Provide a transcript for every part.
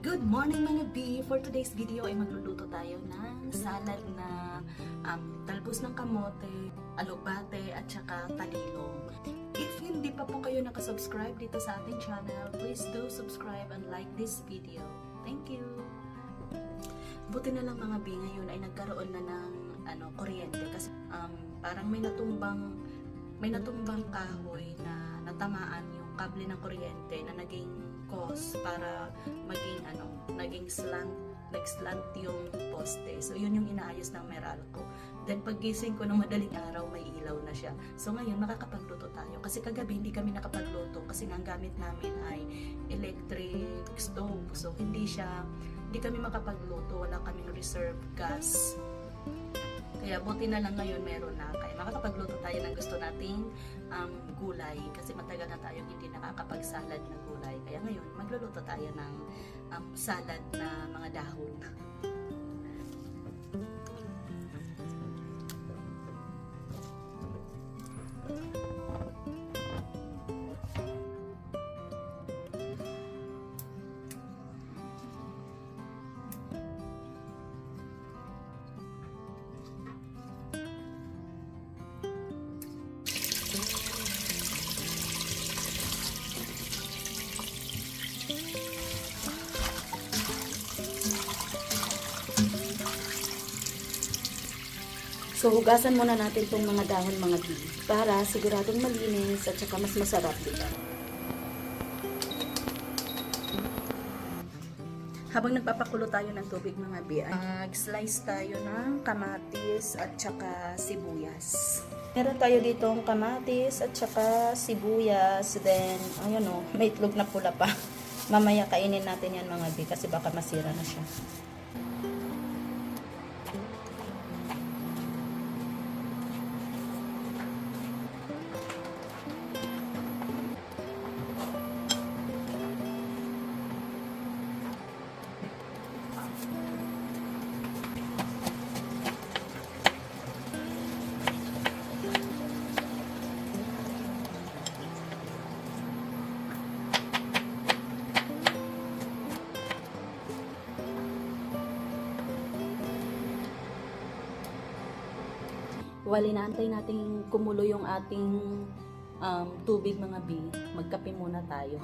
Good morning mga B! For today's video ay magluluto tayo ng salad na talbos ng kamote, alubate at saka talilong. If hindi pa po kayo nakasubscribe dito sa ating channel, please do subscribe and like this video. Thank you! Buti na lang mga B, ngayon ay nagkaroon na ng kuryente kasi parang may natumbang kahoy na natamaan yung kable ng kuryente na naging cause para naging slant yung poste. So yun yung inaayos ng Meralco. Then paggising ko ng madaling araw, may ilaw na siya. So ngayon makakapagluto tayo kasi kagabi hindi kami nakapagluto kasi ang gamit namin ay electric stove. So hindi kami makapagluto, wala kaming reserve gas. Kaya buti na lang ngayon meron na. Kaya makakapagluto tayo ng gusto nating gulay. Kasi matagal na tayo hindi nakakapagsalad ng gulay. Kaya ngayon magluluto tayo ng salad na mga dahon. So, hugasan muna natin itong mga dahon mga B para siguradong malinis at saka mas masarap, diba? Habang nagpapakulo tayo ng tubig mga B, slice tayo ng kamatis at saka sibuyas. Meron tayo ditong kamatis at saka sibuyas, then, ayun o, may itlog na pula pa. Mamaya kainin natin yan mga B kasi baka masira na siya. While inaantay natin kumulo yung ating tubig mga B, magkape muna tayo.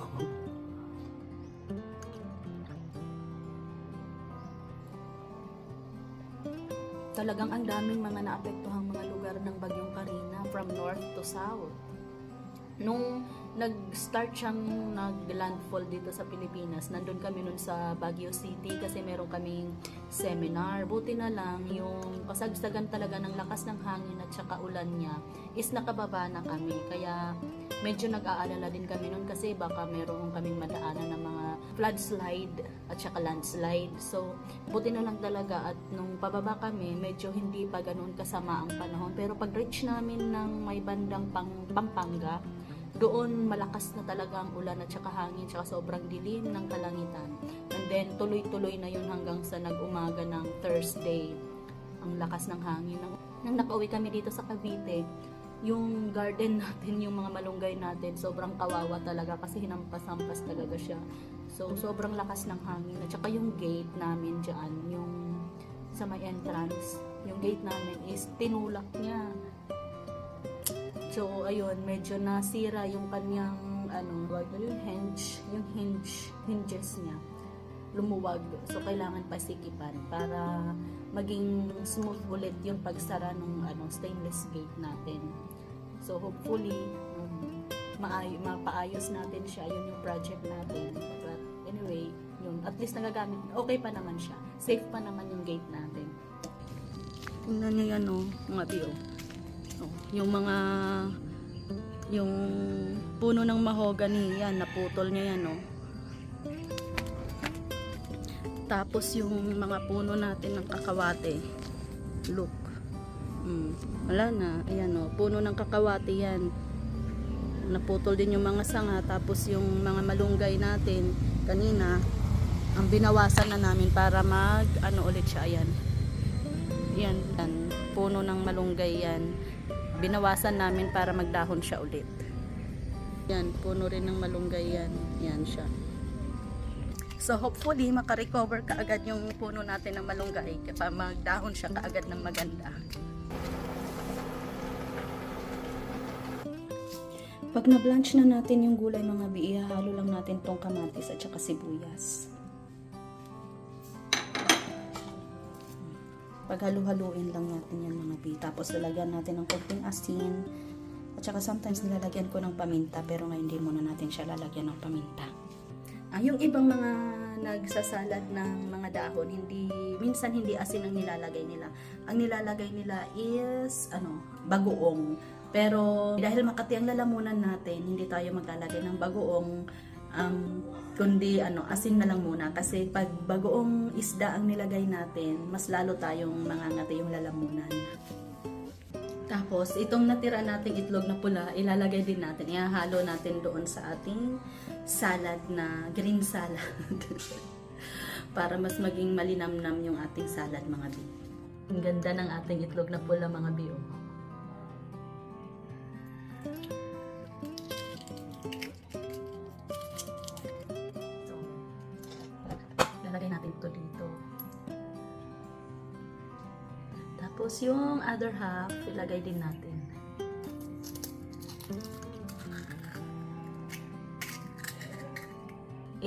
Talagang ang daming mga naapektuhang mga lugar ng Bagyong Carina from north to south. Nung nag-start siyang nag-landfall dito sa Pilipinas, nandun kami nun sa Baguio City kasi meron kaming seminar. Buti na lang yung kasagsagan talaga ng lakas ng hangin at saka ulan niya is nakababa na kami. Kaya medyo nag-aalala din kami nun kasi baka meron kaming madaanan ng mga floodslide at saka landslide. So buti na lang talaga at nung pababa kami, medyo hindi pa ganoon kasama ang panahon. Pero pag reach namin ng may bandang Pampanga, doon malakas na talaga ang ulan at saka hangin, saka sobrang dilim ng kalangitan. And then tuloy-tuloy na yun hanggang sa nag-umaga ng Thursday. Ang lakas ng hangin. Nang nakauwi kami dito sa Cavite, yung garden natin, yung mga malunggay natin, sobrang kawawa talaga kasi hinampas-hampas talaga siya. So sobrang lakas ng hangin. At saka yung gate namin dyan, yung sa may entrance, yung gate namin is tinulak niya. So, ayun, medyo nasira yung kanyang, hinges niya. Lumuwag. So, kailangan pasikipan para maging smooth ulit yung pagsara ng stainless gate natin. So, hopefully, mapaayos natin siya. Yun yung project natin. But, anyway, yun, at least nagagamit. Okay pa naman siya. Safe pa naman yung gate natin. Tingnan nyo yan, mga bio. Yung puno ng mahogany yan, naputol niya yan tapos yung mga puno natin ng kakawate, look, wala na, ayan puno ng kakawate yan, naputol din yung mga sanga. Tapos yung mga malunggay natin kanina, ang binawasan na namin para ulit siya, yan, puno ng malunggay yan, binawasan namin para magdahon siya ulit. Yan, puno rin ng malunggay yan. Yan siya. So hopefully makarecover kaagad yung puno natin ng malunggay kapag magdahon siya kaagad ng maganda. Pag na-blanch na natin yung gulay mga bi, ihalo lang natin tong kamatis at saka sibuyas. Paghalo-haluin lang natin yan mga bi. Tapos lalagyan natin ng konting asin. At saka sometimes nilalagyan ko ng paminta, pero ngayon hindi muna natin siya lalagyan ng paminta. Yung ibang mga nagsasalad ng mga dahon, minsan hindi asin ang nilalagay nila. Ang nilalagay nila is bagoong. Pero dahil Makati ang lalamunan natin, hindi tayo maglalagay ng bagoong, kundi asin na lang muna. Kasi pag bagoong isda ang nilagay natin, mas lalo tayong mangangati yung lalamunan. Tapos, itong natira nating itlog na pula, ilalagay din natin, ihahalo natin doon sa ating salad na green salad. Para mas maging malinamnam yung ating salad mga bi. Ang ganda ng ating itlog na pula mga bi. Lalagay natin ito dito. Tapos yung other half, ilagay din natin.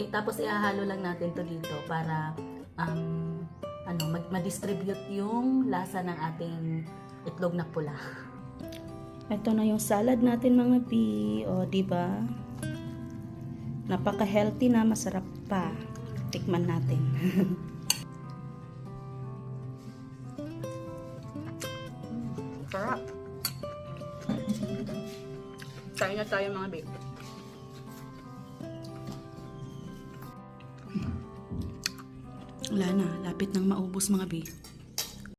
Tapos ihahalo lang natin to dito para ma-distribute yung lasa ng ating itlog na pula. Ito na yung salad natin mga bi. O, diba? Napaka-healthy na, masarap pa. Tikman natin. Sarap. Kain na tayo mga bi. Wala na, lapit nang maubos mga bi.